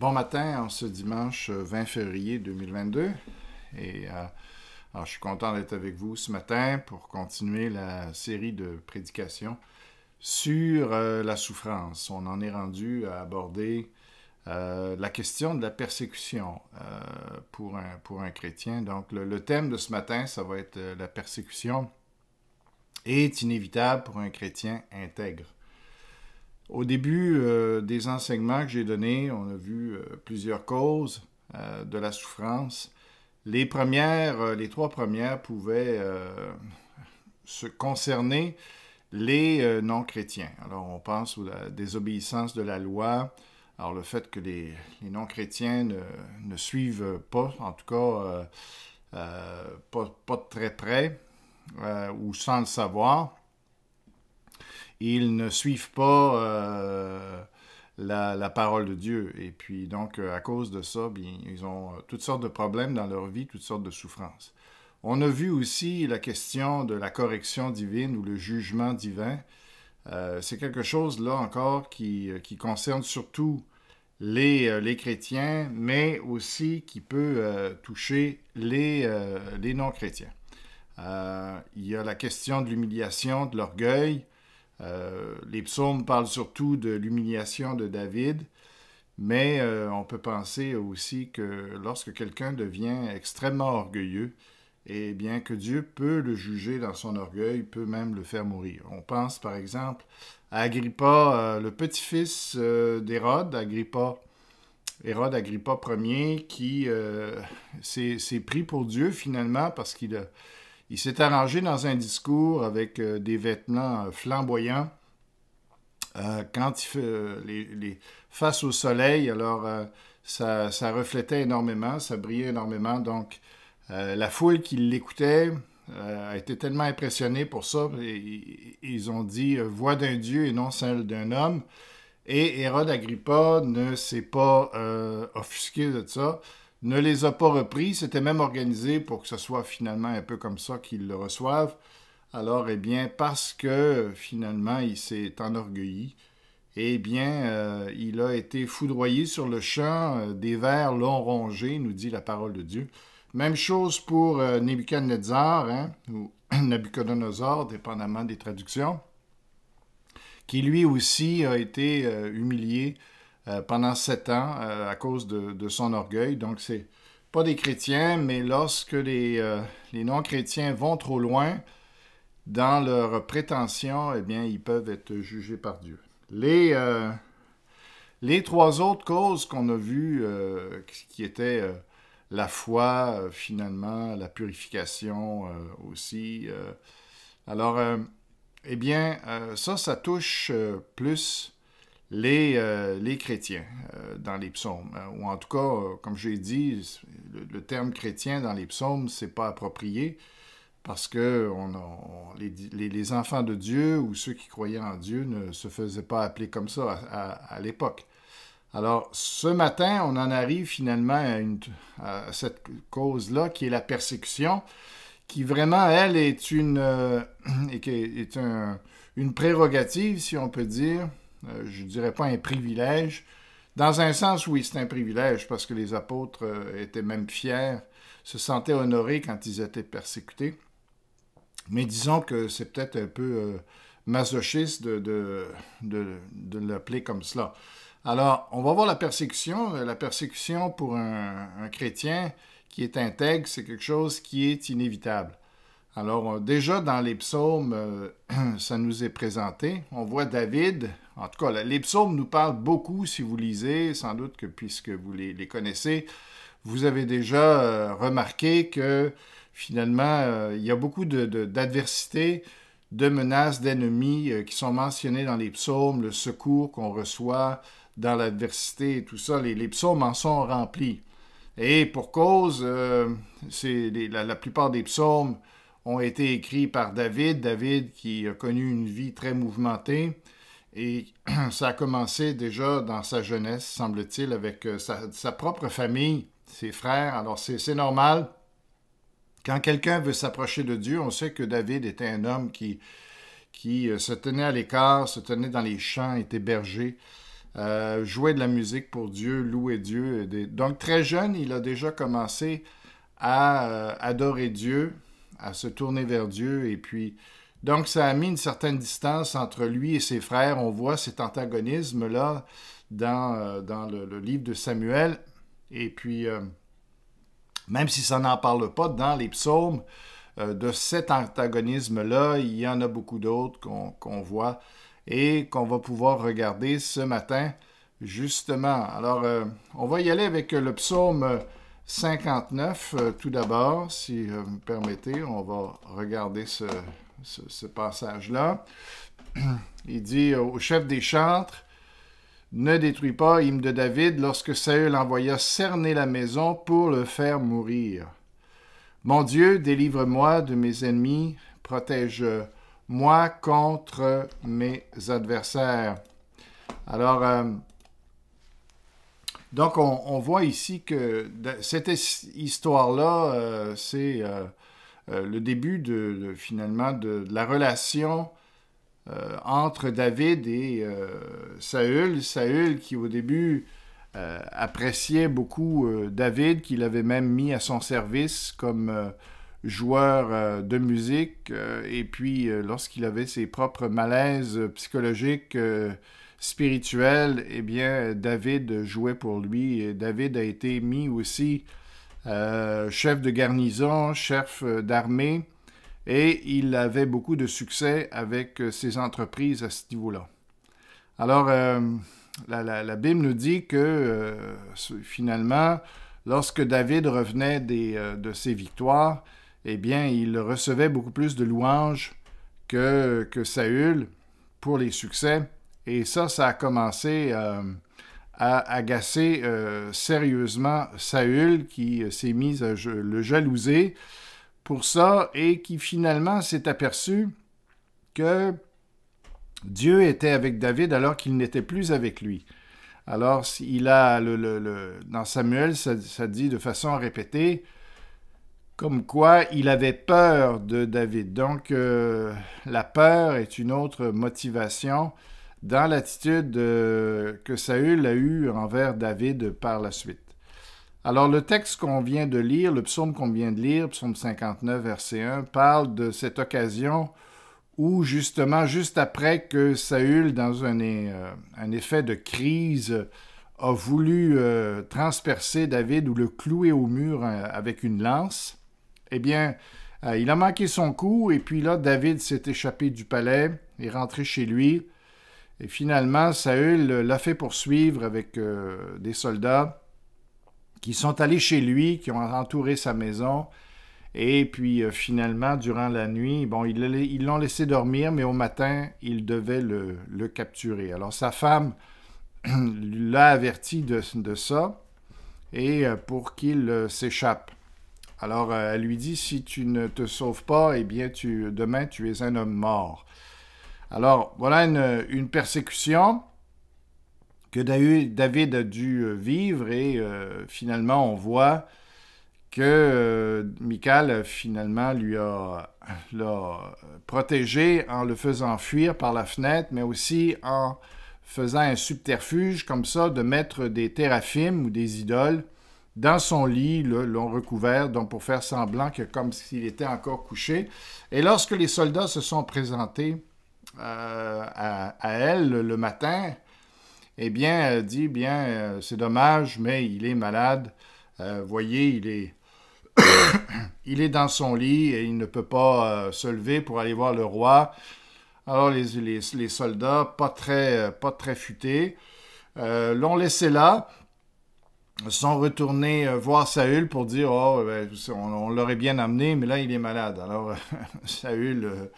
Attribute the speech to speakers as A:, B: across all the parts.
A: Bon matin en ce dimanche 20 février 2022. Alors, je suis content d'être avec vous ce matin pour continuer la série de prédications sur la souffrance. On en est rendu à aborder la question de la persécution pour un chrétien. Donc, le thème de ce matin, ça va être la persécution est inévitable pour un chrétien intègre. Au début des enseignements que j'ai donnés, on a vu plusieurs causes de la souffrance. Les trois premières pouvaient se concerner les non-chrétiens. Alors, on pense à la désobéissance de la loi. Alors, le fait que les non-chrétiens ne suivent pas, en tout cas, pas de très près, ou sans le savoir. Ils ne suivent pas la parole de Dieu. Et puis, donc, à cause de ça, bien, ils ont toutes sortes de problèmes dans leur vie, toutes sortes de souffrances. On a vu aussi la question de la correction divine ou le jugement divin. C'est quelque chose, là, encore, qui concerne surtout les chrétiens, mais aussi qui peut toucher les non-chrétiens. Il y a la question de l'humiliation, de l'orgueil. Les psaumes parlent surtout de l'humiliation de David, mais on peut penser aussi que lorsque quelqu'un devient extrêmement orgueilleux, eh bien que Dieu peut le juger dans son orgueil, peut même le faire mourir. On pense par exemple à Agrippa, le petit-fils d'Hérode, Hérode Agrippa Ier, qui s'est pris pour Dieu finalement parce qu'il s'est arrangé dans un discours avec des vêtements flamboyants quand il fait face au soleil. Alors, ça reflétait énormément, ça brillait énormément. Donc, la foule qui l'écoutait a été tellement impressionnée pour ça. Ils ont dit « voix d'un Dieu et non celle d'un homme ». Et Hérode Agrippa ne s'est pas offusqué de ça, ne les a pas repris, c'était même organisé pour que ce soit finalement un peu comme ça qu'ils le reçoivent. Alors, eh bien, parce que finalement, il s'est enorgueilli, eh bien, il a été foudroyé sur le champ, des vers l'ont rongé, nous dit la parole de Dieu. Même chose pour Nebuchadnezzar, ou Nabucodonosor, dépendamment des traductions, qui lui aussi a été humilié pendant 7 ans à cause de son orgueil. Donc, c'est pas des chrétiens, mais lorsque les non-chrétiens vont trop loin dans leur prétention, eh bien, ils peuvent être jugés par Dieu. Les 3 autres causes qu'on a vues, qui étaient la foi, finalement, la purification aussi. Alors, eh bien, ça touche plus les chrétiens dans les psaumes. Ou en tout cas, comme j'ai dit, le terme chrétien dans les psaumes, c'est pas approprié parce que les enfants de Dieu ou ceux qui croyaient en Dieu ne se faisaient pas appeler comme ça à l'époque. Alors, ce matin, on en arrive finalement à cette cause-là qui est la persécution, qui vraiment, elle, est une prérogative, si on peut dire. Je ne dirais pas un privilège. Dans un sens, oui, c'est un privilège, parce que les apôtres étaient même fiers, se sentaient honorés quand ils étaient persécutés. Mais disons que c'est peut-être un peu masochiste de l'appeler comme cela. Alors, on va voir la persécution. La persécution pour un chrétien qui est intègre, c'est quelque chose qui est inévitable. Alors, déjà dans les psaumes, ça nous est présenté. On voit David, en tout cas, les psaumes nous parlent beaucoup, si vous lisez, sans doute que puisque vous les connaissez, vous avez déjà remarqué que finalement, il y a beaucoup d'adversités, de menaces, d'ennemis qui sont mentionnées dans les psaumes, le secours qu'on reçoit dans l'adversité et tout ça. Les psaumes en sont remplis. Et pour cause, la plupart des psaumes ont été écrits par David qui a connu une vie très mouvementée. Et ça a commencé déjà dans sa jeunesse, semble-t-il, avec sa propre famille, ses frères. Alors c'est normal. Quand quelqu'un veut s'approcher de Dieu, on sait que David était un homme qui se tenait à l'écart, se tenait dans les champs, était berger. jouer de la musique pour Dieu, louer Dieu. Donc, très jeune, il a déjà commencé à adorer Dieu, à se tourner vers Dieu. Et puis, donc, ça a mis une certaine distance entre lui et ses frères. On voit cet antagonisme-là dans le livre de Samuel. Et puis, même si ça n'en parle pas, dans les psaumes, de cet antagonisme-là, il y en a beaucoup d'autres qu'on voit et qu'on va pouvoir regarder ce matin, justement. Alors, on va y aller avec le psaume 59, tout d'abord, si vous me permettez. On va regarder ce passage-là. Il dit au chef des chantres, « Ne détruis pas, hymne de David, lorsque Saül envoya cerner la maison pour le faire mourir. Mon Dieu, délivre-moi de mes ennemis, protège-moi contre mes adversaires. » Alors, donc, on voit ici que cette histoire-là, c'est le début finalement de la relation entre David et Saül. Saül qui, au début, appréciait beaucoup David, qu'il avait même mis à son service comme joueur de musique. Et puis, lorsqu'il avait ses propres malaises psychologiques, spirituels, eh bien, David jouait pour lui. Et David a été mis aussi chef de garnison, chef d'armée, et il avait beaucoup de succès avec ses entreprises à ce niveau-là. Alors, la Bible nous dit que finalement, lorsque David revenait de ses victoires, eh bien, il recevait beaucoup plus de louanges que Saül pour les succès. Et ça a commencé à agacer sérieusement Saül, qui s'est mis à le jalouser pour ça et qui finalement s'est aperçu que Dieu était avec David alors qu'il n'était plus avec lui. Alors, il a dans Samuel, ça dit de façon répétée, comme quoi il avait peur de David. Donc, la peur est une autre motivation dans l'attitude que Saül a eue envers David par la suite. Alors, le texte qu'on vient de lire, le psaume qu'on vient de lire, psaume 59, verset 1, parle de cette occasion où, justement, juste après que Saül, dans un effet de crise, a voulu transpercer David ou le clouer au mur avec une lance, eh bien, il a manqué son coup, et puis là, David s'est échappé du palais, est rentré chez lui, et finalement, Saül l'a fait poursuivre avec des soldats qui sont allés chez lui, qui ont entouré sa maison. Et puis, finalement, durant la nuit, bon, ils l'ont laissé dormir, mais au matin, ils devaient le capturer. Alors, sa femme l'a averti de ça, et pour qu'il s'échappe. Alors, elle lui dit, si tu ne te sauves pas, eh bien, demain, tu es un homme mort. Alors, voilà une persécution que David a dû vivre et finalement, on voit que Michal, finalement, l'a protégé en le faisant fuir par la fenêtre, mais aussi en faisant un subterfuge comme ça de mettre des téraphim ou des idoles dans son lit, l'ont recouvert, donc pour faire semblant que comme s'il était encore couché. Et lorsque les soldats se sont présentés à elle le matin, eh bien, elle dit, bien, c'est dommage, mais il est malade. Voyez, il est dans son lit et il ne peut pas se lever pour aller voir le roi. Alors, les soldats, pas très futés, l'ont laissé là, sont retournés voir Saül pour dire, oh, ben, on l'aurait bien amené, mais là, il est malade. Alors, Saül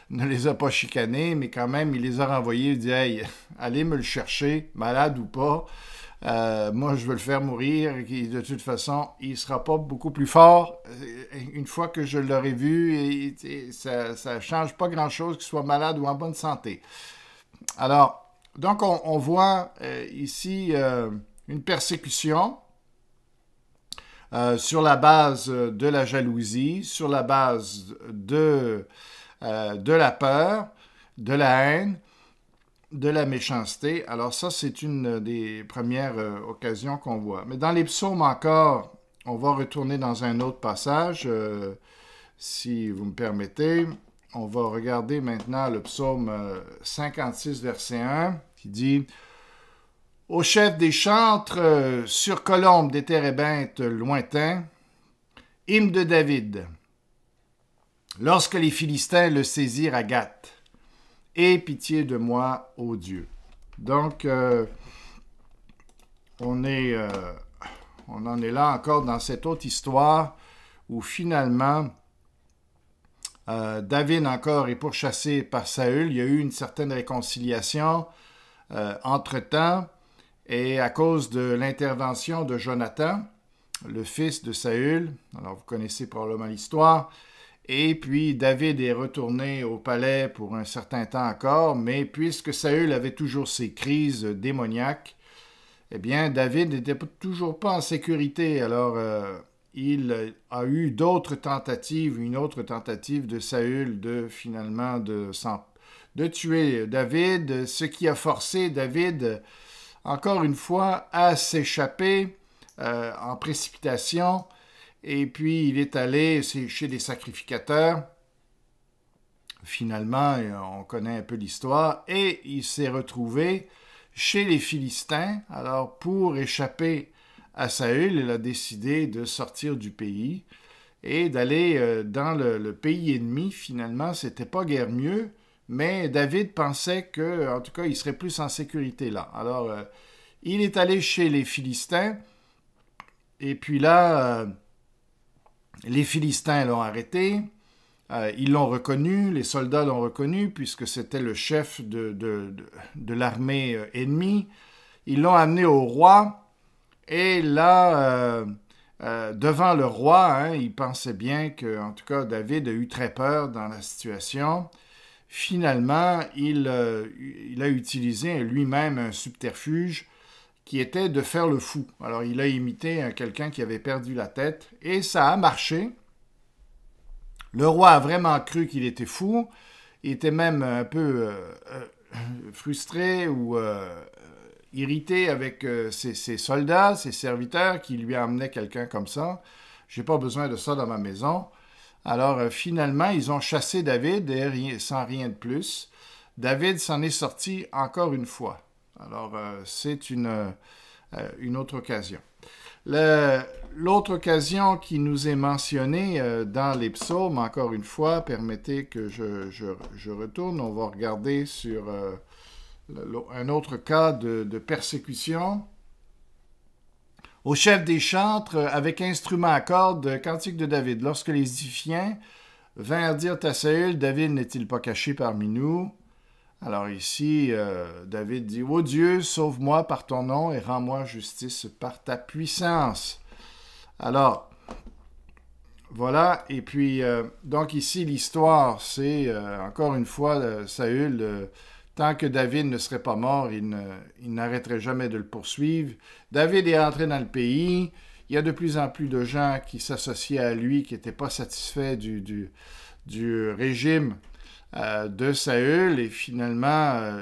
A: ne les a pas chicanés, mais quand même, il les a renvoyés. Il dit, hey, allez me le chercher, malade ou pas. Moi, je veux le faire mourir. De toute façon, il ne sera pas beaucoup plus fort. Une fois que je l'aurai vu, ça ne change pas grand-chose qu'il soit malade ou en bonne santé. Alors, donc, on voit ici une persécution sur la base de la jalousie, sur la base de la peur, de la haine. de la méchanceté. Alors ça, c'est une des premières occasions qu'on voit. Mais dans les psaumes encore, on va retourner dans un autre passage, si vous me permettez. On va regarder maintenant le psaume 56, verset 1, qui dit « Au chef des chantres, sur colombe des térébintes lointains, hymne de David. Lorsque les Philistins le saisirent à Gath, aie pitié de moi, ô Dieu. » Donc, on en est là encore dans cette autre histoire où finalement, David encore est pourchassé par Saül. Il y a eu une certaine réconciliation entre-temps et à cause de l'intervention de Jonathan, le fils de Saül. Alors, vous connaissez probablement l'histoire. Et puis, David est retourné au palais pour un certain temps encore, mais puisque Saül avait toujours ses crises démoniaques, eh bien, David n'était toujours pas en sécurité. Alors, il a eu d'autres tentatives, une autre tentative de Saül finalement de tuer David, ce qui a forcé David, encore une fois, à s'échapper en précipitation. Et puis, il est allé chez des sacrificateurs. Finalement, on connaît un peu l'histoire. Et il s'est retrouvé chez les Philistins. Alors, pour échapper à Saül, il a décidé de sortir du pays et d'aller dans le pays ennemi. Finalement, c'était pas guère mieux, mais David pensait que, en tout cas, il serait plus en sécurité là. Alors, il est allé chez les Philistins. Et puis là... les Philistins l'ont arrêté, ils l'ont reconnu, les soldats l'ont reconnu, puisque c'était le chef de l'armée ennemie. Ils l'ont amené au roi, et là, devant le roi, il pensait bien que, en tout cas, David a eu très peur dans la situation. Finalement, il a utilisé lui-même un subterfuge qui était de faire le fou. Alors, il a imité quelqu'un qui avait perdu la tête, et ça a marché. Le roi a vraiment cru qu'il était fou. Il était même un peu frustré ou irrité avec ses soldats, ses serviteurs, qui lui amenaient quelqu'un comme ça. « J'ai pas besoin de ça dans ma maison. » Alors, finalement, ils ont chassé David sans rien de plus. David s'en est sorti encore une fois. Alors, c'est une autre occasion. L'autre occasion qui nous est mentionnée dans les psaumes, encore une fois, permettez que je retourne. On va regarder sur un autre cas de persécution. Au chef des chantres, avec instrument à cordes, cantique de David. Lorsque les Ziphiens vinrent dire à Saül, David n'est-il pas caché parmi nous? Alors ici, David dit « Ô Dieu, sauve-moi par ton nom et rends-moi justice par ta puissance. » Alors, voilà. Et puis, donc ici, l'histoire, c'est encore une fois, Saül, tant que David ne serait pas mort, il n'arrêterait jamais de le poursuivre. David est entré dans le pays. Il y a de plus en plus de gens qui s'associaient à lui, qui n'étaient pas satisfaits du régime de Saül, et finalement,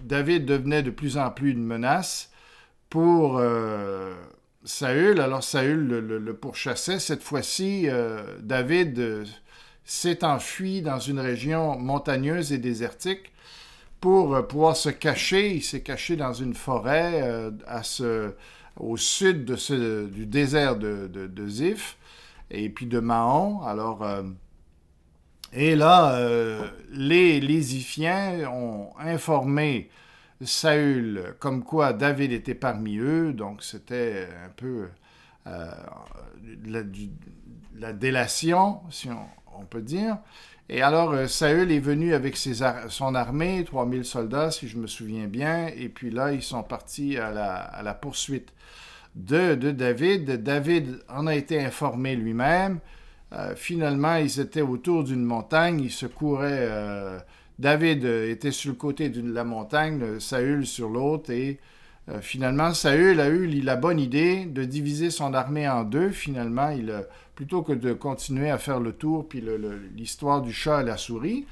A: David devenait de plus en plus une menace pour Saül. Alors Saül le pourchassait. Cette fois-ci, David s'est enfui dans une région montagneuse et désertique pour pouvoir se cacher. Il s'est caché dans une forêt au sud du désert de Ziph et puis de Mahon. Alors... et là, les Ziphiens ont informé Saül comme quoi David était parmi eux, donc c'était un peu la délation, si on peut dire. Et alors, Saül est venu avec son armée, 3000 soldats, si je me souviens bien, et puis là, ils sont partis à la poursuite de David. David en a été informé lui-même. Finalement, ils étaient autour d'une montagne, ils se couraient. David était sur le côté de la montagne, Saül sur l'autre, et finalement, Saül a eu la bonne idée de diviser son armée en deux. Finalement, plutôt que de continuer à faire le tour, puis l'histoire du chat et la souris.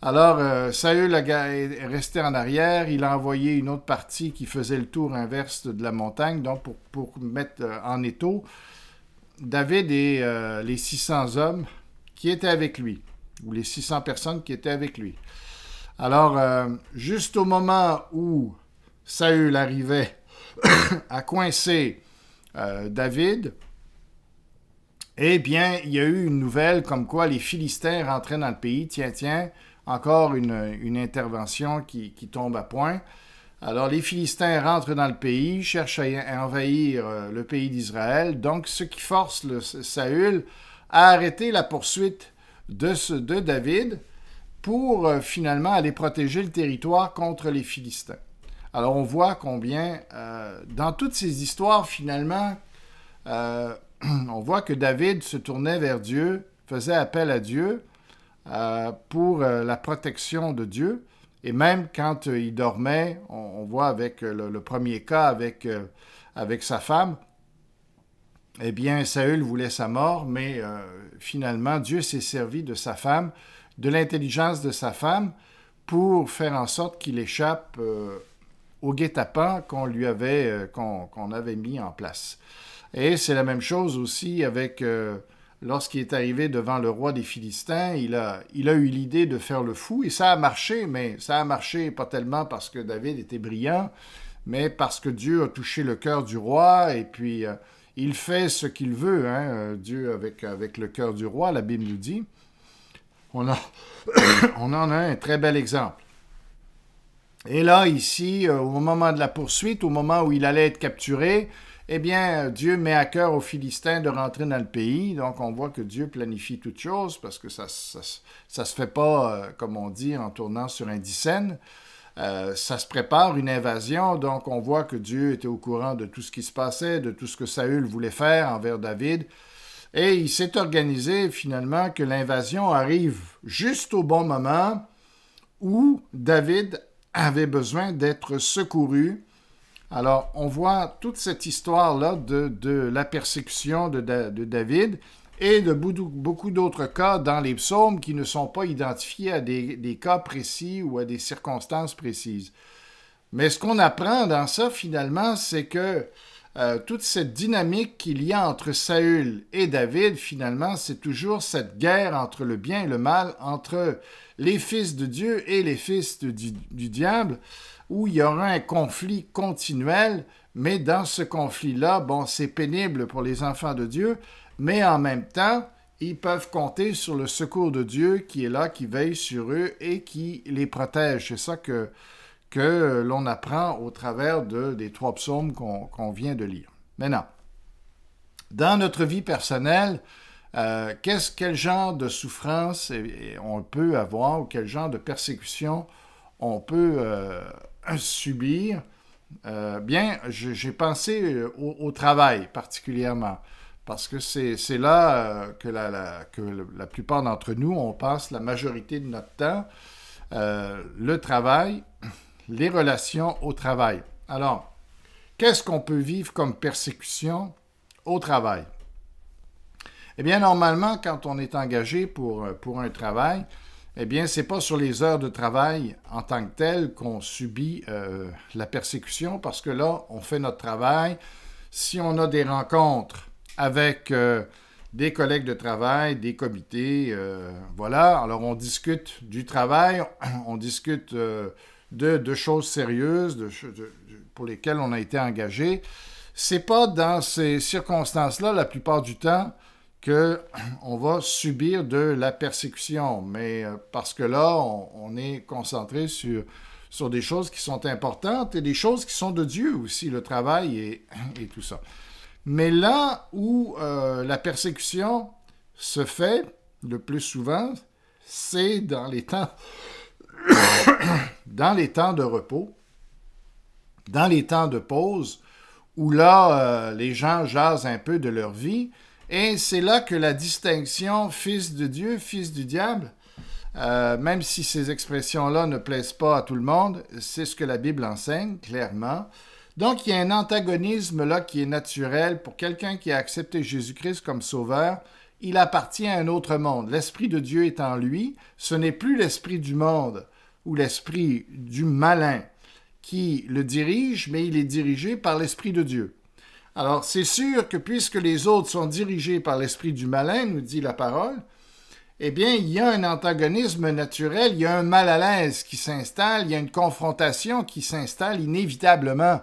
A: Alors, Saül est resté en arrière. Il a envoyé une autre partie qui faisait le tour inverse de la montagne, donc pour mettre en étau David et les 600 hommes qui étaient avec lui, ou les 600 personnes qui étaient avec lui. Alors, juste au moment où Saül arrivait à coincer David, eh bien, il y a eu une nouvelle comme quoi les Philistins rentraient dans le pays. Tiens, encore une intervention qui tombe à point. Alors, les Philistins rentrent dans le pays, cherchent à envahir le pays d'Israël. Donc, ce qui force Saül à arrêter la poursuite de David pour finalement aller protéger le territoire contre les Philistins. Alors, on voit combien, dans toutes ces histoires, finalement, on voit que David se tournait vers Dieu, faisait appel à Dieu pour la protection de Dieu. Et même quand il dormait, on voit avec le premier cas avec sa femme, eh bien, Saül voulait sa mort, mais finalement, Dieu s'est servi de sa femme, de l'intelligence de sa femme, pour faire en sorte qu'il échappe au guet-apens qu'on avait mis en place. Et c'est la même chose aussi avec lorsqu'il est arrivé devant le roi des Philistins, il a eu l'idée de faire le fou, et ça a marché, mais ça a marché pas tellement parce que David était brillant, mais parce que Dieu a touché le cœur du roi, et puis il fait ce qu'il veut, hein, Dieu avec le cœur du roi, la Bible nous dit. On en a un très bel exemple. Et là, ici, au moment de la poursuite, au moment où il allait être capturé, eh bien, Dieu met à cœur aux Philistins de rentrer dans le pays. Donc, on voit que Dieu planifie toutes choses parce que ça se fait pas, comme on dit, en tournant sur un dixaine. Ça se prépare, une invasion. Donc, on voit que Dieu était au courant de tout ce qui se passait, de tout ce que Saül voulait faire envers David. Et il s'est organisé, finalement, que l'invasion arrive juste au bon moment où David avait besoin d'être secouru. Alors, on voit toute cette histoire-là de la persécution de David et de beaucoup d'autres cas dans les psaumes qui ne sont pas identifiés à des cas précis ou à des circonstances précises. Mais ce qu'on apprend dans ça, finalement, c'est que toute cette dynamique qu'il y a entre Saül et David, finalement, c'est toujours cette guerre entre le bien et le mal, entre les fils de Dieu et les fils du diable, où il y aura un conflit continuel, mais dans ce conflit-là, bon, c'est pénible pour les enfants de Dieu, mais en même temps, ils peuvent compter sur le secours de Dieu qui est là, qui veille sur eux et qui les protège. C'est ça que l'on apprend au travers des 3 psaumes qu'on vient de lire. Maintenant, dans notre vie personnelle, quel genre de souffrance on peut avoir ou quel genre de persécution on peut subir? Bien, j'ai pensé au travail particulièrement, parce que c'est là que la plupart d'entre nous, on passe la majorité de notre temps, le travail, les relations au travail. Alors, qu'est-ce qu'on peut vivre comme persécution au travail? Eh bien, normalement, quand on est engagé pour un travail, eh bien, ce n'est pas sur les heures de travail en tant que telles qu'on subit la persécution, parce que là, on fait notre travail. Si on a des rencontres avec des collègues de travail, des comités, voilà, alors on discute du travail, on discute de choses sérieuses pour lesquelles on a été engagé. C'est pas dans ces circonstances-là, la plupart du temps, qu'on va subir de la persécution, mais parce que là, on est concentré sur des choses qui sont importantes et des choses qui sont de Dieu aussi, le travail et tout ça. Mais là où la persécution se fait le plus souvent, c'est dans les temps de repos, dans les temps de pause, où là, les gens jasent un peu de leur vie. Et c'est là que la distinction fils de Dieu, fils du diable, même si ces expressions-là ne plaisent pas à tout le monde, c'est ce que la Bible enseigne clairement. Donc, il y a un antagonisme là qui est naturel pour quelqu'un qui a accepté Jésus-Christ comme sauveur. il appartient à un autre monde. L'Esprit de Dieu est en lui. Ce n'est plus l'esprit du monde ou l'esprit du malin qui le dirige, mais il est dirigé par l'Esprit de Dieu. Alors, c'est sûr que puisque les autres sont dirigés par l'esprit du malin, nous dit la parole, eh bien, il y a un antagonisme naturel, il y a un mal à l'aise qui s'installe, il y a une confrontation qui s'installe inévitablement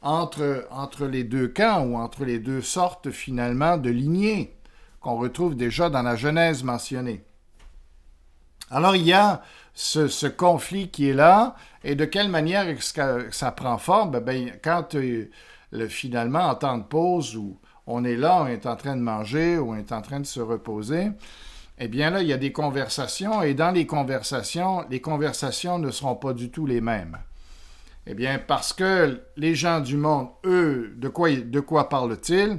A: entre les deux camps ou entre les deux sortes, finalement, de lignées qu'on retrouve déjà dans la Genèse mentionnée. Alors, il y a ce conflit qui est là, et de quelle manière est-ce que ça prend forme? Bien, quand finalement, en temps de pause, où on est là, on est en train de manger, ou on est en train de se reposer, eh bien là, il y a des conversations, et dans les conversations ne seront pas du tout les mêmes. Eh bien, parce que les gens du monde, eux, de quoi parlent-ils?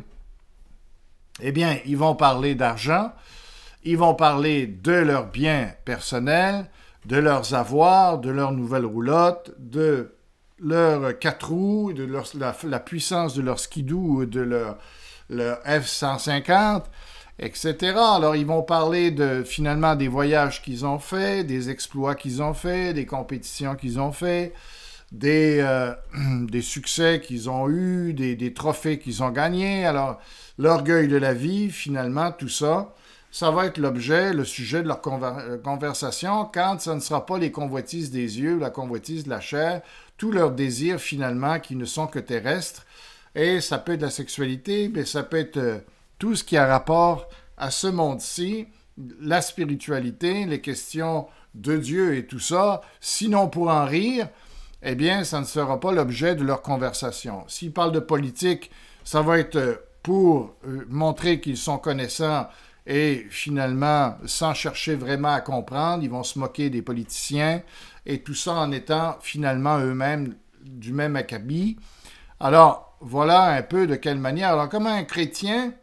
A: Eh bien, ils vont parler d'argent, ils vont parler de leurs biens personnels, de leurs avoirs, de leurs nouvelles roulottes, de leurs 4 roues, de la puissance de leur skidoo, de leur F-150, etc. Alors, ils vont parler finalement des voyages qu'ils ont faits, des exploits qu'ils ont faits, des compétitions qu'ils ont faits, des succès qu'ils ont eus, des trophées qu'ils ont gagnés. Alors, l'orgueil de la vie, finalement, tout ça, ça va être le sujet de leur conversation quand ce ne sera pas les convoitises des yeux, la convoitise de la chair, tous leurs désirs, finalement, qui ne sont que terrestres. Et ça peut être la sexualité, mais ça peut être tout ce qui a rapport à ce monde-ci, la spiritualité, les questions de Dieu et tout ça. Sinon, pour en rire, eh bien, ça ne sera pas l'objet de leur conversation. S'ils parlent de politique, ça va être pour montrer qu'ils sont connaissants et finalement, sans chercher vraiment à comprendre, ils vont se moquer des politiciens et tout ça en étant finalement eux-mêmes du même acabit. Alors, voilà un peu de quelle manière. Alors, comment un chrétien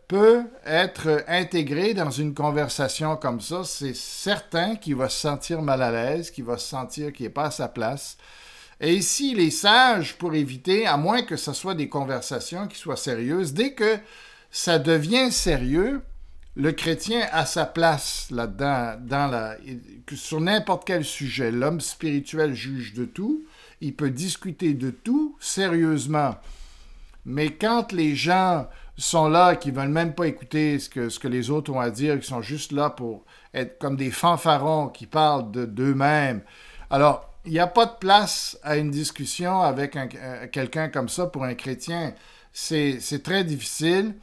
A: peut être intégré dans une conversation comme ça? C'est certain qu'il va se sentir mal à l'aise, qu'il va se sentir qu'il n'est pas à sa place. Et ici, il est sage pour éviter, à moins que ce soit des conversations qui soient sérieuses, dès que ça devient sérieux, le chrétien a sa place là-dedans, sur n'importe quel sujet. L'homme spirituel juge de tout, il peut discuter de tout sérieusement. Mais quand les gens sont là, qui ne veulent même pas écouter ce que les autres ont à dire, qui sont juste là pour être comme des fanfarons qui parlent d'eux-mêmes, alors, il n'y a pas de place à une discussion avec quelqu'un comme ça pour un chrétien. C'est très difficile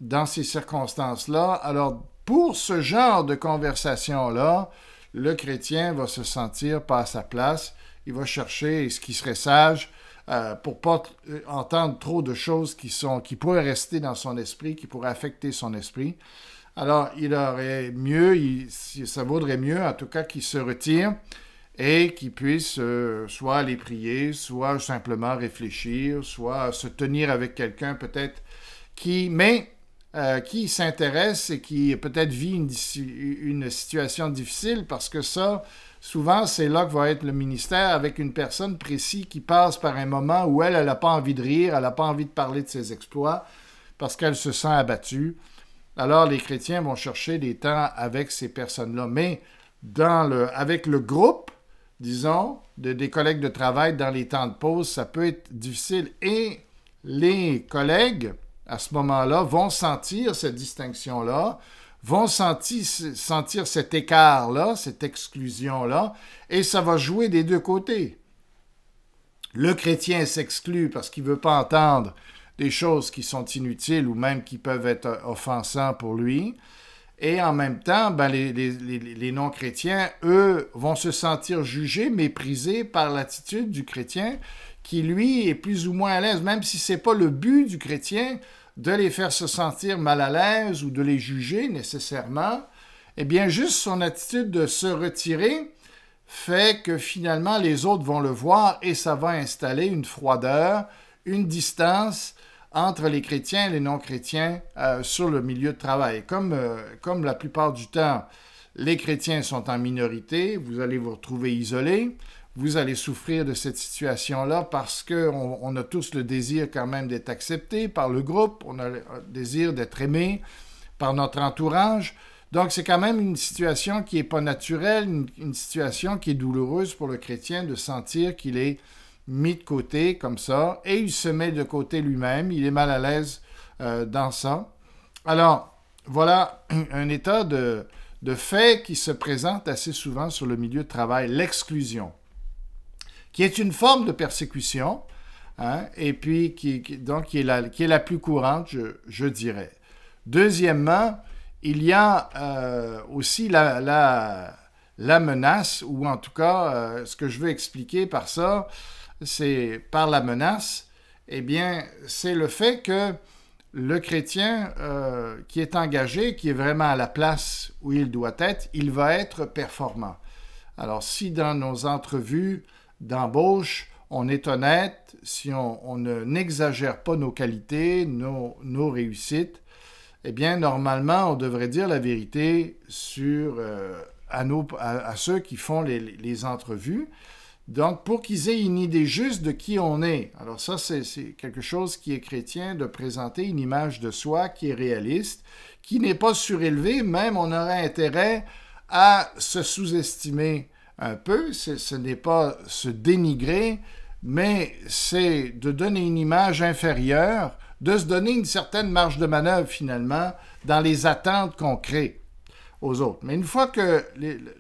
A: dans ces circonstances-là. Alors, pour ce genre de conversation-là, le chrétien va se sentir pas à sa place. Il va chercher ce qui serait sage pour ne pas entendre trop de choses qui pourraient rester dans son esprit, qui pourraient affecter son esprit. Alors, ça vaudrait mieux, en tout cas, qu'il se retire et qu'il puisse soit aller prier, soit simplement réfléchir, soit se tenir avec quelqu'un peut-être qui s'intéresse et qui peut-être vit une situation difficile, parce que ça, souvent, c'est là que va être le ministère avec une personne précise qui passe par un moment où elle n'a pas envie de rire, elle n'a pas envie de parler de ses exploits, parce qu'elle se sent abattue. Alors, les chrétiens vont chercher des temps avec ces personnes-là. Mais avec le groupe, disons, des collègues de travail dans les temps de pause, ça peut être difficile. Et les collègues, à ce moment-là, vont sentir cette distinction-là, vont sentir cet écart-là, cette exclusion-là, et ça va jouer des deux côtés. Le chrétien s'exclut parce qu'il ne veut pas entendre des choses qui sont inutiles ou même qui peuvent être offensantes pour lui. Et en même temps, les non-chrétiens, eux, vont se sentir jugés, méprisés par l'attitude du chrétien qui, lui, est plus ou moins à l'aise, même si ce n'est pas le but du chrétien de les faire se sentir mal à l'aise ou de les juger nécessairement. Eh bien, juste son attitude de se retirer fait que finalement, les autres vont le voir et ça va installer une froideur, une distance entre les chrétiens et les non-chrétiens sur le milieu de travail. Comme la plupart du temps, les chrétiens sont en minorité, vous allez vous retrouver isolés, vous allez souffrir de cette situation-là parce qu'on a tous le désir quand même d'être acceptés par le groupe, on a le désir d'être aimé, par notre entourage. Donc, c'est quand même une situation qui n'est pas naturelle, une situation qui est douloureuse pour le chrétien de sentir qu'il est mis de côté comme ça, et il se met de côté lui-même, il est mal à l'aise dans ça. Alors, voilà un état de fait qui se présente assez souvent sur le milieu de travail, l'exclusion, qui est une forme de persécution, hein, et puis qui est la plus courante, je dirais. Deuxièmement, il y a aussi la menace, ou en tout cas, ce que je veux expliquer par ça, c'est par la menace, eh bien, c'est le fait que le chrétien qui est engagé, qui est vraiment à la place où il doit être, il va être performant. Alors, si dans nos entrevues d'embauche, on est honnête, si on n'exagère pas nos qualités, nos réussites, eh bien, normalement, on devrait dire la vérité à ceux qui font les entrevues. Donc, pour qu'ils aient une idée juste de qui on est. Alors ça, c'est quelque chose qui est chrétien, de présenter une image de soi qui est réaliste, qui n'est pas surélevée, même on aurait intérêt à se sous-estimer un peu. Ce n'est pas se dénigrer, mais c'est de donner une image inférieure, de se donner une certaine marge de manœuvre, finalement, dans les attentes qu'on crée aux autres. Mais une fois que...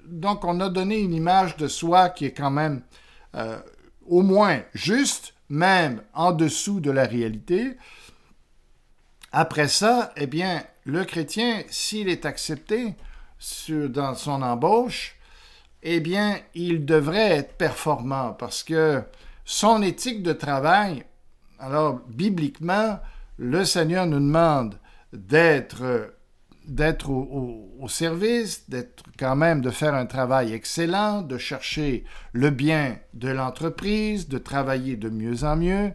A: Donc, on a donné une image de soi qui est quand même au moins juste, même en dessous de la réalité. Après ça, eh bien, le chrétien, s'il est accepté dans son embauche, eh bien, il devrait être performant parce que son éthique de travail, alors, bibliquement, le Seigneur nous demande d'être au service, d'être quand même, de faire un travail excellent, de chercher le bien de l'entreprise, de travailler de mieux en mieux.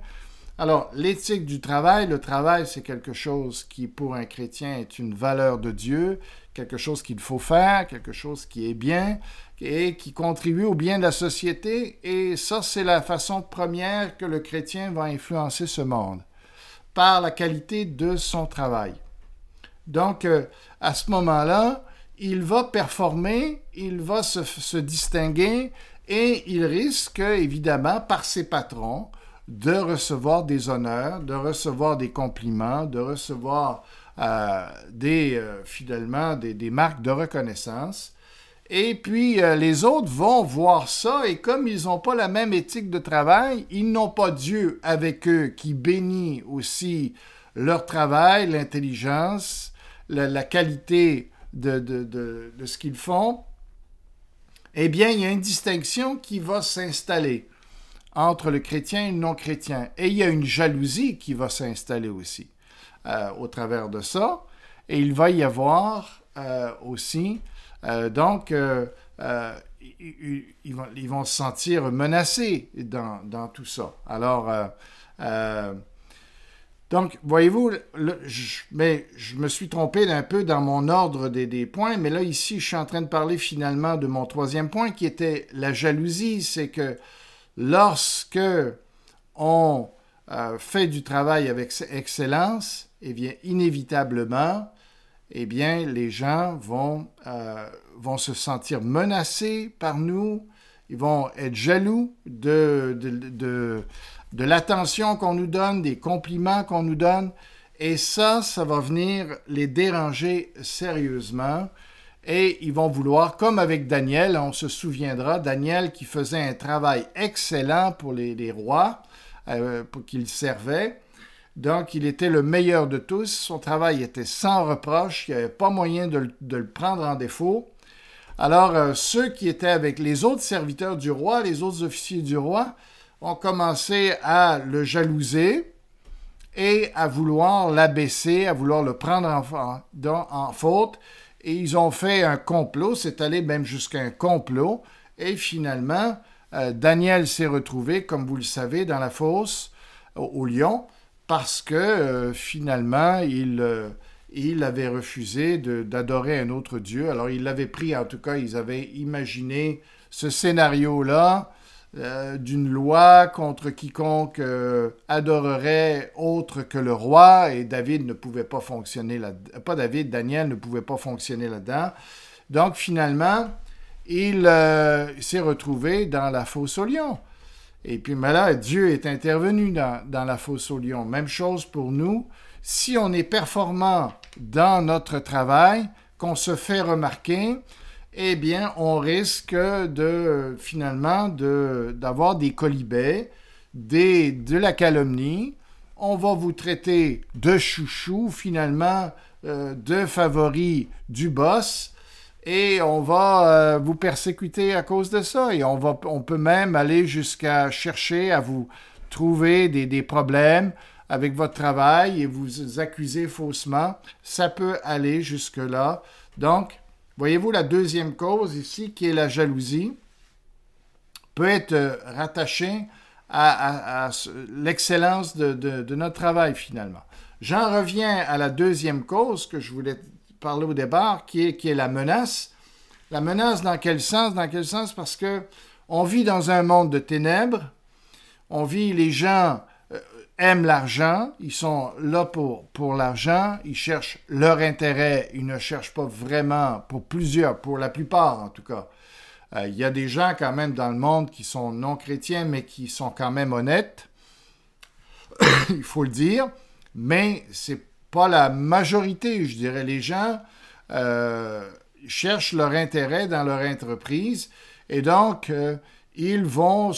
A: Alors, l'éthique du travail, le travail, c'est quelque chose qui, pour un chrétien, est une valeur de Dieu, quelque chose qu'il faut faire, quelque chose qui est bien et qui contribue au bien de la société. Et ça, c'est la façon première que le chrétien va influencer ce monde, par la qualité de son travail. Donc, à ce moment-là, il va performer, il va se distinguer et il risque, évidemment, par ses patrons, de recevoir des honneurs, de recevoir des compliments, de recevoir finalement des marques de reconnaissance. Et puis, les autres vont voir ça et comme ils n'ont pas la même éthique de travail, ils n'ont pas Dieu avec eux qui bénit aussi leur travail, l'intelligence, la qualité de ce qu'ils font, eh bien, il y a une distinction qui va s'installer entre le chrétien et le non-chrétien. Et il y a une jalousie qui va s'installer aussi au travers de ça. Et il va y avoir aussi, ils vont se sentir menacés dans tout ça. Alors, donc, voyez-vous, je me suis trompé d'un peu dans mon ordre des points, mais là, ici, je suis en train de parler finalement de mon troisième point, qui était la jalousie. C'est que lorsque on fait du travail avec excellence, eh bien, inévitablement, eh bien, les gens vont se sentir menacés par nous, ils vont être jaloux de l'attention qu'on nous donne, des compliments qu'on nous donne, et ça va venir les déranger sérieusement, et ils vont vouloir, comme avec Daniel, on se souviendra, Daniel qui faisait un travail excellent pour les rois, pour qu'ils servaient, donc il était le meilleur de tous, son travail était sans reproche, il n'y avait pas moyen de le prendre en défaut. Alors, ceux qui étaient avec les autres serviteurs du roi, les autres officiers du roi, ont commencé à le jalouser et à vouloir l'abaisser, à vouloir le prendre en faute. Et ils ont fait un complot, c'est allé même jusqu'à un complot. Et finalement, Daniel s'est retrouvé, comme vous le savez, dans la fosse au lion, parce que finalement, il avait refusé d'adorer un autre Dieu. Alors, il l'avait pris, en tout cas, ils avaient imaginé ce scénario-là d'une loi contre quiconque adorerait autre que le roi, et David ne pouvait pas fonctionner là-dedans. Pas David, Daniel ne pouvait pas fonctionner là-dedans. Donc, finalement, il s'est retrouvé dans la fosse aux lions. Et puis, mais là, Dieu est intervenu dans la fosse aux lions. Même chose pour nous. Si on est performant dans notre travail, qu'on se fait remarquer, eh bien, on risque finalement d'avoir des colibets, de la calomnie. On va vous traiter de chouchou, finalement, de favori du boss, et on va vous persécuter à cause de ça. Et on peut même aller jusqu'à chercher à vous trouver des problèmes avec votre travail et vous accuser faussement. Ça peut aller jusque-là. Donc, voyez-vous, la deuxième cause ici, qui est la jalousie, peut être rattachée à l'excellence de notre travail, finalement. J'en reviens à la deuxième cause que je voulais parler au départ, qui est la menace. La menace, dans quel sens? Dans quel sens? Parce que on vit dans un monde de ténèbres. Les gens aiment l'argent, ils sont là pour l'argent, ils cherchent leur intérêt, ils ne cherchent pas vraiment, pour la plupart en tout cas. Il y a des gens quand même dans le monde qui sont non chrétiens, mais qui sont quand même honnêtes, il faut le dire, mais c'est pas la majorité, je dirais. Les gens cherchent leur intérêt dans leur entreprise, et donc ils vont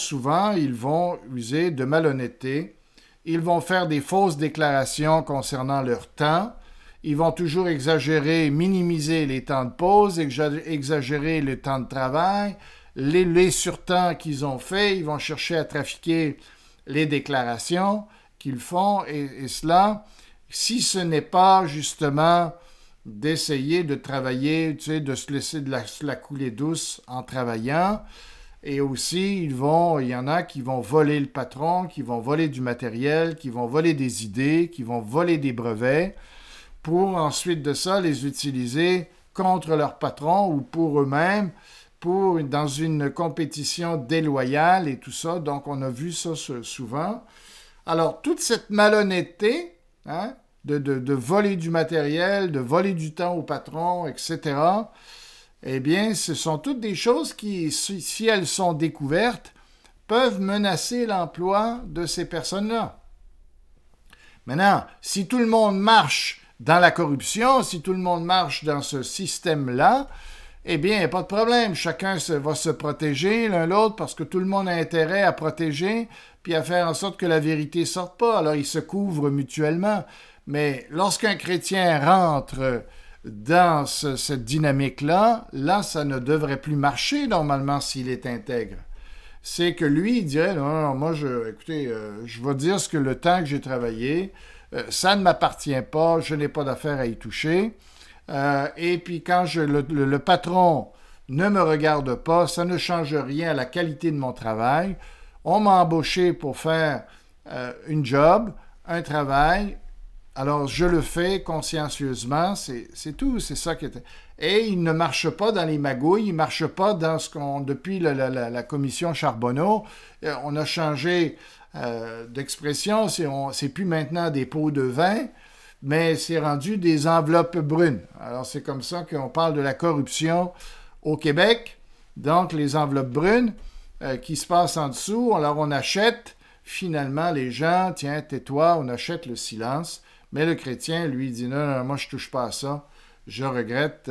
A: user de malhonnêteté. Ils vont faire des fausses déclarations concernant leur temps. Ils vont toujours exagérer, minimiser les temps de pause, exagérer le temps de travail, les surtemps qu'ils ont faits. Ils vont chercher à trafiquer les déclarations qu'ils font. Et cela, si ce n'est pas justement d'essayer de travailler, de se laisser de la couler douce en travaillant. Et aussi, il y en a qui vont voler le patron, qui vont voler du matériel, qui vont voler des idées, qui vont voler des brevets, pour ensuite de ça les utiliser contre leur patron ou pour eux-mêmes, dans une compétition déloyale et tout ça. Donc, on a vu ça souvent. Alors, toute cette malhonnêteté, de voler du matériel, de voler du temps au patron, etc., eh bien, ce sont toutes des choses qui, si elles sont découvertes, peuvent menacer l'emploi de ces personnes-là. Maintenant, si tout le monde marche dans la corruption, si tout le monde marche dans ce système-là, eh bien, il n'y a pas de problème. Chacun va se protéger l'un l'autre parce que tout le monde a intérêt à protéger puis à faire en sorte que la vérité ne sorte pas. Alors, ils se couvrent mutuellement. Mais lorsqu'un chrétien rentre dans cette dynamique-là, là, ça ne devrait plus marcher normalement s'il est intègre. C'est que lui, il dirait, non, moi, écoutez, je vais dire ce que le temps que j'ai travaillé, ça ne m'appartient pas, je n'ai pas d'affaire à y toucher. Et puis quand le patron ne me regarde pas, ça ne change rien à la qualité de mon travail. On m'a embauché pour faire un travail. Alors, je le fais consciencieusement, c'est tout, c'est ça qui était. Et il ne marche pas dans les magouilles, il ne marche pas dans depuis la commission Charbonneau, on a changé d'expression, c'est plus maintenant des pots de vin, mais c'est rendu des enveloppes brunes. Alors, c'est comme ça qu'on parle de la corruption au Québec, donc les enveloppes brunes qui se passent en dessous, alors on achète, finalement, les gens, tiens, tais-toi, on achète le silence. Mais le chrétien, lui, dit non, moi, je ne touche pas à ça. Je regrette.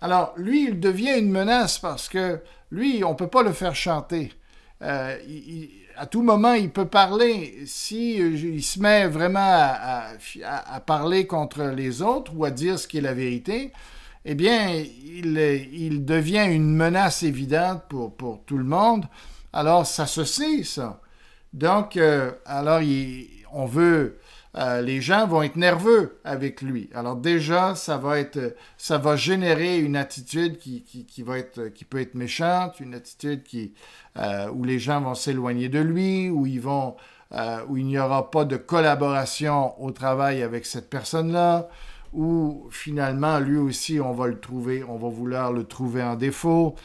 A: Alors, lui, il devient une menace parce que lui, on ne peut pas le faire chanter. À tout moment, il peut parler. Il se met vraiment à parler contre les autres ou à dire ce qui est la vérité, eh bien, il devient une menace évidente pour tout le monde. Alors, ça se sait, ça. Donc, on veut... les gens vont être nerveux avec lui. Alors déjà, ça va générer une attitude qui peut être méchante, une attitude où les gens vont s'éloigner de lui, où il n'y aura pas de collaboration au travail avec cette personne-là, où finalement, lui aussi, on va vouloir le trouver en défaut.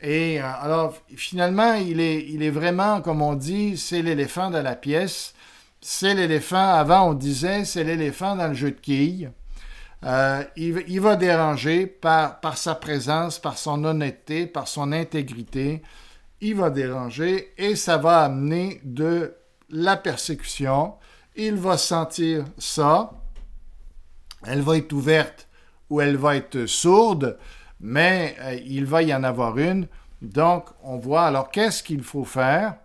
A: Et alors, finalement, il est vraiment, comme on dit, c'est l'éléphant de la pièce. C'est l'éléphant, avant on disait, c'est l'éléphant dans le jeu de quilles. Il va déranger par sa présence, par son honnêteté, par son intégrité. Il va déranger et ça va amener de la persécution. Il va sentir ça. Elle va être ouverte ou elle va être sourde, mais il va y en avoir une. Donc, on voit, alors qu'est-ce qu'il faut faire?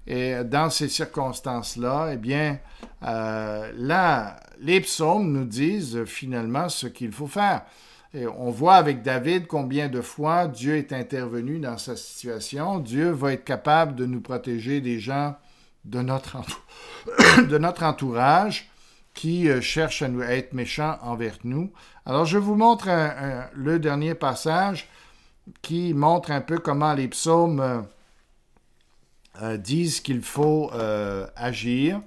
A: Et dans ces circonstances-là, eh bien, là, les psaumes nous disent finalement ce qu'il faut faire. Et on voit avec David combien de fois Dieu est intervenu dans sa situation. Dieu va être capable de nous protéger des gens de notre entourage qui cherchent à être méchants envers nous. Alors, je vous montre le dernier passage qui montre un peu comment les psaumes disent qu'il faut agir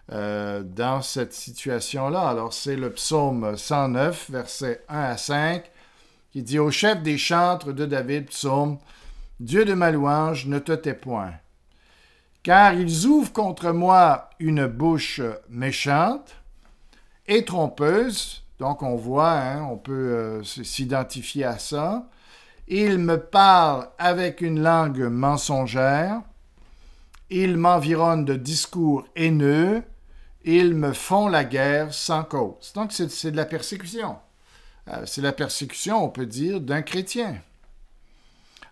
A: dans cette situation-là. Alors, c'est le psaume 109, versets 1 à 5, qui dit « Au chef des chantres de David, psaume, Dieu de ma louange, ne te tais point. Car ils ouvrent contre moi une bouche méchante et trompeuse. » Donc, on voit, hein, on peut s'identifier à ça. « Ils me parlent avec une langue mensongère. Ils m'environnent de discours haineux. Ils me font la guerre sans cause. » Donc, c'est de la persécution. C'est la persécution, on peut dire, d'un chrétien.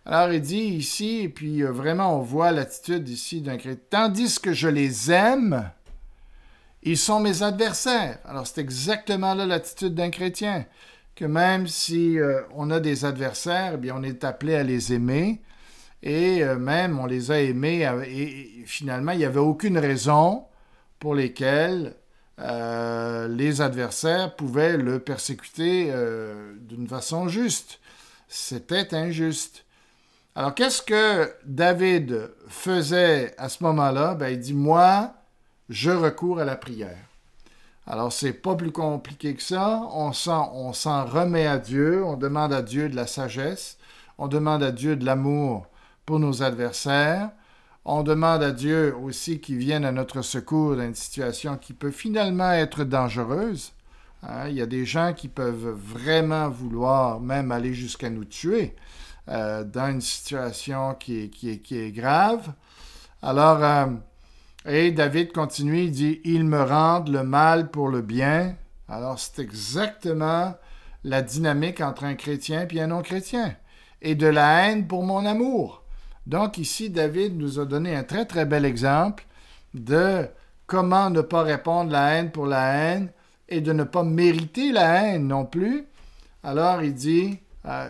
A: Alors, il dit ici, et puis vraiment, on voit l'attitude ici d'un chrétien. « Tandis que je les aime, ils sont mes adversaires. » Alors, c'est exactement là l'attitude d'un chrétien, que même si on a des adversaires, eh bien, on est appelé à les aimer, et même on les a aimés, et finalement, il n'y avait aucune raison pour lesquelles les adversaires pouvaient le persécuter d'une façon juste. C'était injuste. Alors, qu'est-ce que David faisait à ce moment-là? Ben, il dit, moi, je recours à la prière. Alors, c'est pas plus compliqué que ça. On s'en remet à Dieu. On demande à Dieu de la sagesse. On demande à Dieu de l'amour pour nos adversaires. On demande à Dieu aussi qu'il vienne à notre secours dans une situation qui peut finalement être dangereuse. Hein? Il y a des gens qui peuvent vraiment vouloir même aller jusqu'à nous tuer dans une situation qui est grave. Alors, et David continue, il dit « Ils me rendent le mal pour le bien. » Alors, c'est exactement la dynamique entre un chrétien et un non-chrétien. Et de la haine pour mon amour. Donc ici, David nous a donné un très très bel exemple de comment ne pas répondre la haine pour la haine et de ne pas mériter la haine non plus. Alors il dit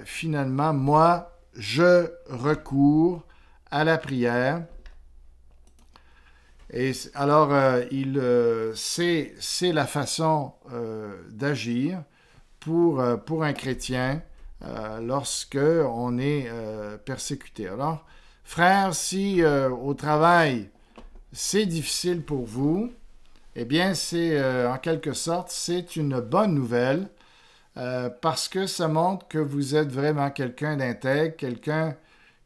A: finalement, moi, je recours à la prière. Et alors, c'est la façon d'agir pour un chrétien lorsque on est persécuté. Alors, frères, si au travail, c'est difficile pour vous, eh bien, c'est en quelque sorte, c'est une bonne nouvelle parce que ça montre que vous êtes vraiment quelqu'un d'intègre, quelqu'un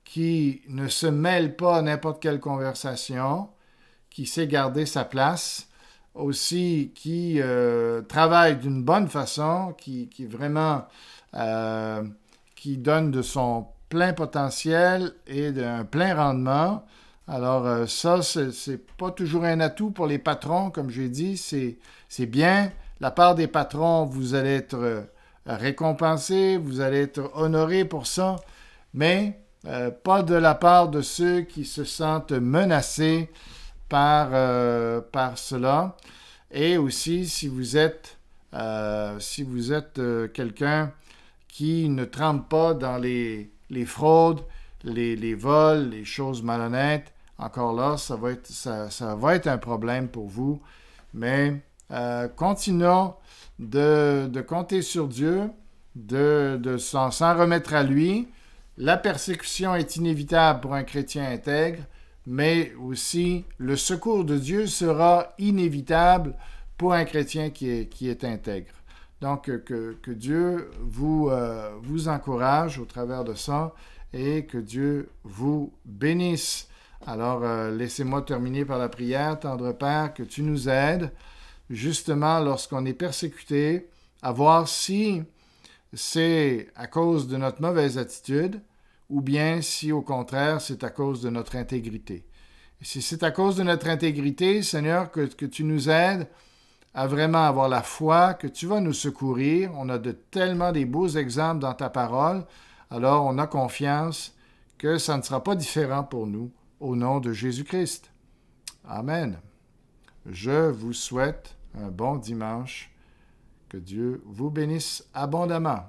A: qui ne se mêle pas à n'importe quelle conversation, qui sait garder sa place, aussi qui travaille d'une bonne façon, qui vraiment qui donne de son plein potentiel et d'un plein rendement. Alors ça, c'est pas toujours un atout pour les patrons, comme j'ai dit, c'est bien. La part des patrons, vous allez être récompensés, vous allez être honorés pour ça, mais pas de la part de ceux qui se sentent menacés par cela. Et aussi, si vous êtes quelqu'un qui ne trempe pas dans les fraudes, les vols, les choses malhonnêtes, encore là, ça va être un problème pour vous. Mais continuons de compter sur Dieu, de s'en remettre à lui. La persécution est inévitable pour un chrétien intègre, mais aussi le secours de Dieu sera inévitable pour un chrétien qui est intègre. Donc, que Dieu vous encourage au travers de ça et que Dieu vous bénisse. Alors, laissez-moi terminer par la prière. Tendre Père, que tu nous aides, justement, lorsqu'on est persécuté, à voir si c'est à cause de notre mauvaise attitude ou bien si, au contraire, c'est à cause de notre intégrité. Et si c'est à cause de notre intégrité, Seigneur, que tu nous aides à vraiment avoir la foi, que tu vas nous secourir. On a tellement des beaux exemples dans ta parole, alors on a confiance que ça ne sera pas différent pour nous, au nom de Jésus-Christ. Amen. Je vous souhaite un bon dimanche. Que Dieu vous bénisse abondamment.